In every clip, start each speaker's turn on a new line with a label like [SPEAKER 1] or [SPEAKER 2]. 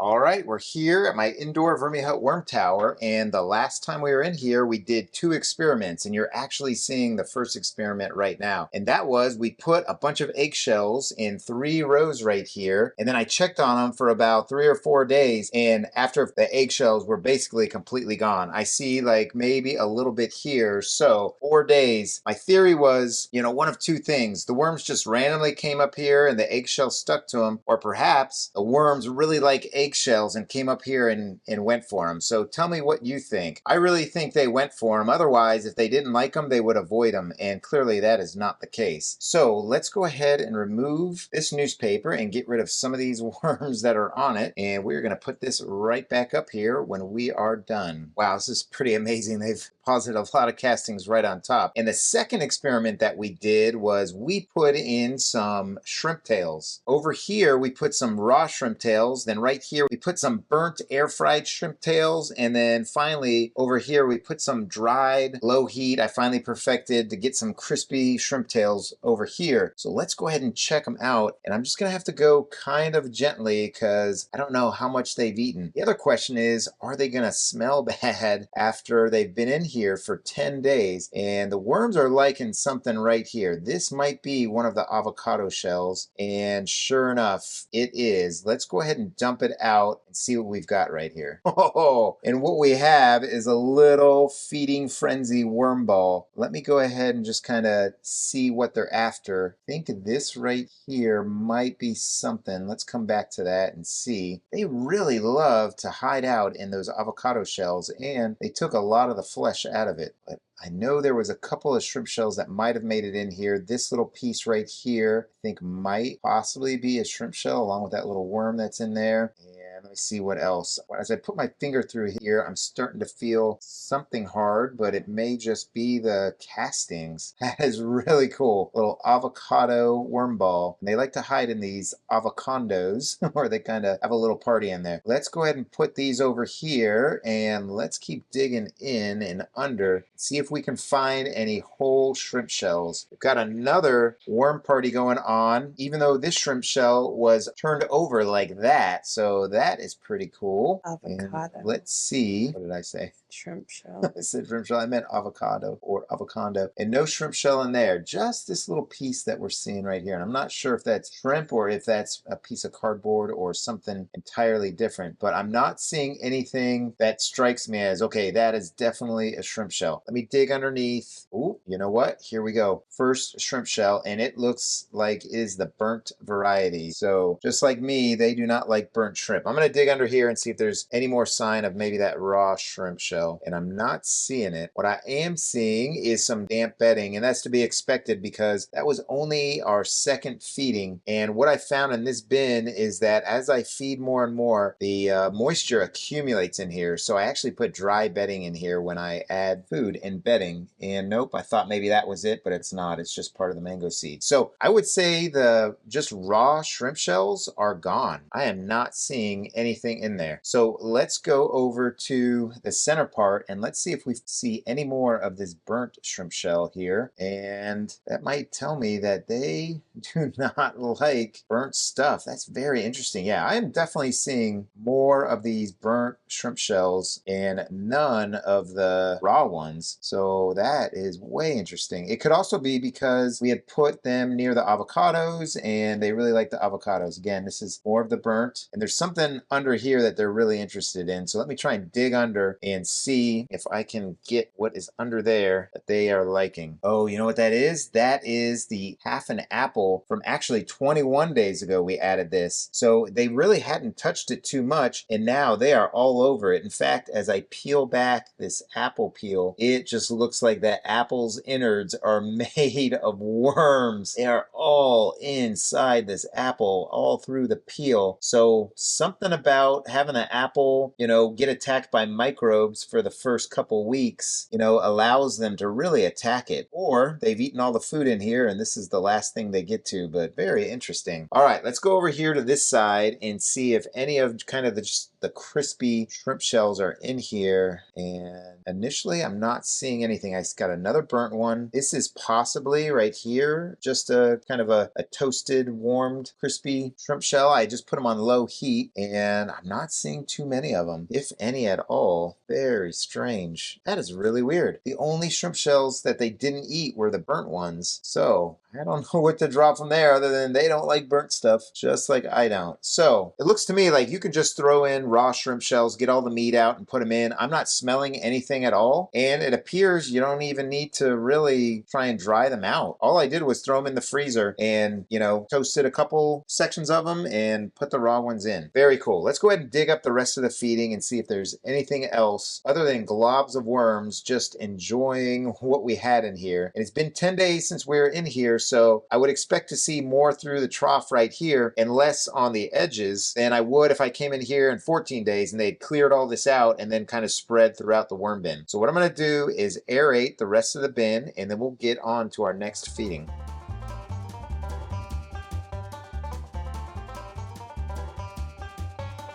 [SPEAKER 1] All right, we're here at my indoor vermihut worm tower, and the last time we were in here, we did 2 experiments, and you're actually seeing the first experiment right now. And that was we put a bunch of eggshells in 3 rows right here, and then I checked on them for about 3 or 4 days, and after the eggshells were basically completely gone. I see like maybe a little bit here, so 4 days. My theory was, one of 2 things. The worms just randomly came up here and the eggshells stuck to them, or perhaps the worms really like eggshells and came up here and went for them. So tell me what you think. I really think they went for them. Otherwise, if they didn't like them, they would avoid them. And clearly that is not the case. So let's go ahead and remove this newspaper and get rid of some of these worms that are on it. And we're going to put this right back up here when we are done. Wow, this is pretty amazing. They've deposited a lot of castings right on top. And the second experiment that we did was we put in some shrimp tails. Over here, we put some raw shrimp tails. Then right here, we put some burnt air fried shrimp tails. And then finally, over here, we put some dried low heat. I finally perfected to get some crispy shrimp tails over here. So let's go ahead and check them out. And I'm just gonna have to go kind of gently because I don't know how much they've eaten. The other question is, are they gonna smell bad after they've been in here for 10 days? And the worms are liking something right here. This might be one of the avocado shells. And sure enough, it is. Let's go ahead and dump it out and see what we've got right here. Oh, and what we have is a little feeding frenzy worm ball. Let me go ahead and just kind of see what they're after. I think this right here might be something. Let's come back to that and see. They really love to hide out in those avocado shells, and they took a lot of the flesh out of it. But I know there was a couple of shrimp shells that might have made it in here. This little piece right here, I think might possibly be a shrimp shell along with that little worm that's in there. And let me see what else. As I put my finger through here, I'm starting to feel something hard, but it may just be the castings. That is really cool. Little avocado worm ball. And they like to hide in these avocados, or they kind of have a little party in there. Let's go ahead and put these over here, and let's keep digging in and under. See if we can find any whole shrimp shells. We've got another worm party going on, even though this shrimp shell was turned over like that. So that is pretty cool.
[SPEAKER 2] Avocado.
[SPEAKER 1] And let's see. What did I say?
[SPEAKER 2] Shrimp shell.
[SPEAKER 1] I said shrimp shell. I meant avocado or avocado. And no shrimp shell in there. Just this little piece that we're seeing right here. And I'm not sure if that's shrimp or if that's a piece of cardboard or something entirely different. But I'm not seeing anything that strikes me as, okay, that is definitely a shrimp shell. Let me dig underneath. Ooh, you know what? Here we go. First shrimp shell. And it looks like it is the burnt variety. So just like me, they do not like burnt shrimp. I'm going to dig under here and see if there's any more sign of maybe that raw shrimp shell. And I'm not seeing it. What I am seeing is some damp bedding, and that's to be expected because that was only our second feeding. And what I found in this bin is that as I feed more and more, the moisture accumulates in here. So I actually put dry bedding in here when I add food and bedding. And nope, I thought maybe that was it, but it's not. It's just part of the mango seed. So I would say the just raw shrimp shells are gone. I am not seeing anything in there. So let's go over to the center part and let's see if we see any more of this burnt shrimp shell here. And that might tell me that they do not like burnt stuff. That's very interesting. Yeah, I am definitely seeing more of these burnt shrimp shells and none of the raw ones. So that is way interesting. It could also be because we had put them near the avocados and they really like the avocados. Again, this is more of the burnt, and there's something under here that they're really interested in. So let me try and dig under and see if I can get what is under there that they are liking. Oh, you know what that is? That is the half an apple from actually 21 days ago we added this. So they really hadn't touched it too much, and now they are all over it. In fact, as I peel back this apple peel, it just looks like that apple's innards are made of worms. They are all inside this apple, all through the peel. So something about having an apple, get attacked by microbes for the first couple weeks, allows them to really attack it. Or they've eaten all the food in here and this is the last thing they get to, but very interesting. All right, let's go over here to this side and see if any of kind of the crispy shrimp shells are in here. And initially, I'm not seeing anything. I got another burnt one. This is possibly right here, just a kind of a toasted, warmed, crispy shrimp shell. I just put them on low heat, and and I'm not seeing too many of them, if any at all. Very strange. That is really weird. The only shrimp shells that they didn't eat were the burnt ones. So I don't know what to draw from there other than they don't like burnt stuff, just like I don't. So it looks to me like you can just throw in raw shrimp shells, get all the meat out and put them in. I'm not smelling anything at all. And it appears you don't even need to really try and dry them out. All I did was throw them in the freezer and, toasted a couple sections of them and put the raw ones in. Very cool. Let's go ahead and dig up the rest of the feeding and see if there's anything else other than globs of worms just enjoying what we had in here. And it's been 10 days since we were in here, so I would expect to see more through the trough right here and less on the edges than I would if I came in here in 14 days and they'd cleared all this out and then kind of spread throughout the worm bin. So what I'm going to do is aerate the rest of the bin and then we'll get on to our next feeding.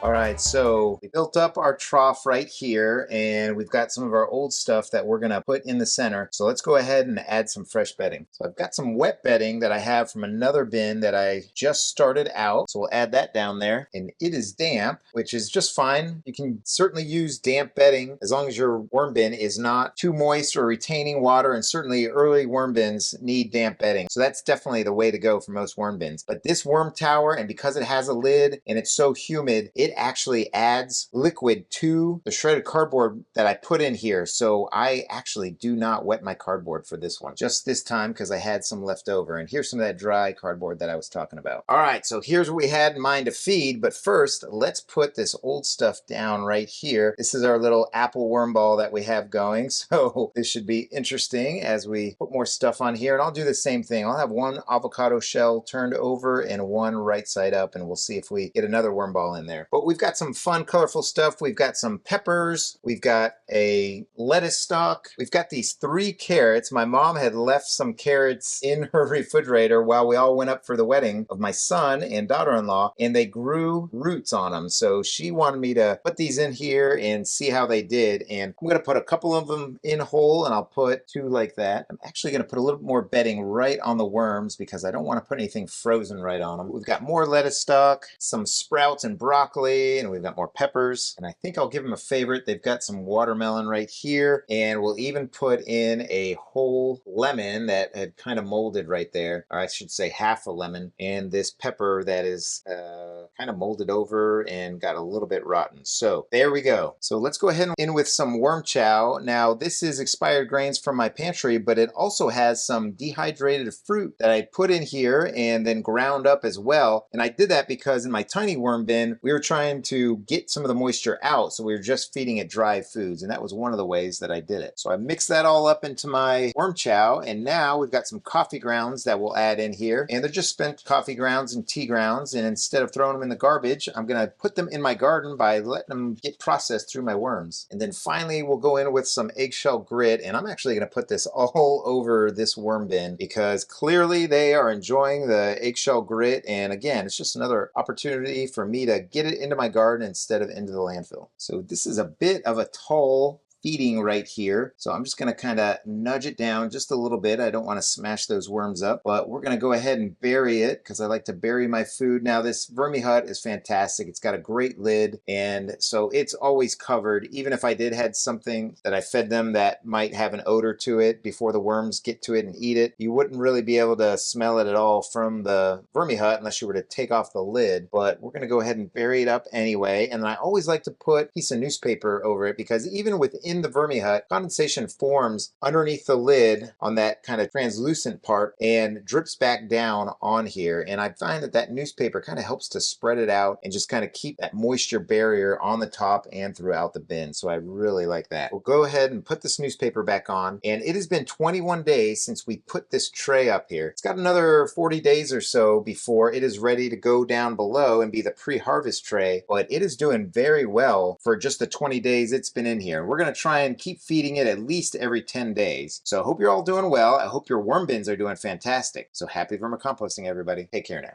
[SPEAKER 1] All right, so we built up our trough right here and we've got some of our old stuff that we're gonna put in the center. So let's go ahead and add some fresh bedding. So I've got some wet bedding that I have from another bin that I just started out. So we'll add that down there, and it is damp, which is just fine. You can certainly use damp bedding as long as your worm bin is not too moist or retaining water, and certainly early worm bins need damp bedding. So that's definitely the way to go for most worm bins. But this worm tower, and because it has a lid and it's so humid, it actually adds liquid to the shredded cardboard that I put in here. So I actually do not wet my cardboard for this one, just this time because I had some left over. And here's some of that dry cardboard that I was talking about. All right, so here's what we had in mind to feed, but first let's put this old stuff down right here. This is our little apple worm ball that we have going. So this should be interesting as we put more stuff on here. And I'll do the same thing. I'll have one avocado shell turned over and one right side up, and we'll see if we get another worm ball in there. But we've got some fun, colorful stuff. We've got some peppers. We've got a lettuce stalk. We've got these 3 carrots. My mom had left some carrots in her refrigerator while we all went up for the wedding of my son and daughter-in-law, and they grew roots on them. So she wanted me to put these in here and see how they did. And I'm going to put a couple of them in whole, and I'll put 2 like that. I'm actually going to put a little more bedding right on the worms because I don't want to put anything frozen right on them. We've got more lettuce stalk, some sprouts and broccoli, and we've got more peppers. And I think I'll give them a favorite. They've got some watermelon right here, and we'll even put in a whole lemon that had kind of molded right there, or I should say half a lemon, and this pepper that is kind of molded over and got a little bit rotten. So there we go. So let's go ahead and in with some worm chow. Now this is expired grains from my pantry, but it also has some dehydrated fruit that I put in here and then ground up as well. And I did that because in my tiny worm bin, we were trying to get some of the moisture out, so we were just feeding it dry foods, and that was one of the ways that I did it. So I mixed that all up into my worm chow, and now we've got some coffee grounds that we'll add in here, and they're just spent coffee grounds and tea grounds, and instead of throwing them in the garbage, I'm gonna put them in my garden by letting them get processed through my worms. And then finally we'll go in with some eggshell grit, and I'm actually gonna put this all over this worm bin because clearly they are enjoying the eggshell grit, and again, it's just another opportunity for me to get it into my garden instead of into the landfill. So this is a bit of a tall feeding right here. So I'm just going to kind of nudge it down just a little bit. I don't want to smash those worms up, but we're going to go ahead and bury it because I like to bury my food. Now this Vermi Hut is fantastic. It's got a great lid, and so it's always covered. Even if I did had something that I fed them that might have an odor to it before the worms get to it and eat it, you wouldn't really be able to smell it at all from the Vermi Hut unless you were to take off the lid. But we're going to go ahead and bury it up anyway. And I always like to put a piece of newspaper over it because even within the Vermi Hut, condensation forms underneath the lid on that kind of translucent part and drips back down on here. And I find that that newspaper kind of helps to spread it out and just kind of keep that moisture barrier on the top and throughout the bin. So I really like that. We'll go ahead and put this newspaper back on. And it has been 21 days since we put this tray up here. It's got another 40 days or so before it is ready to go down below and be the pre-harvest tray. But it is doing very well for just the 20 days it's been in here. We're going to try and keep feeding it at least every 10 days. So I hope you're all doing well. I hope your worm bins are doing fantastic. So happy vermicomposting, everybody. Take care now.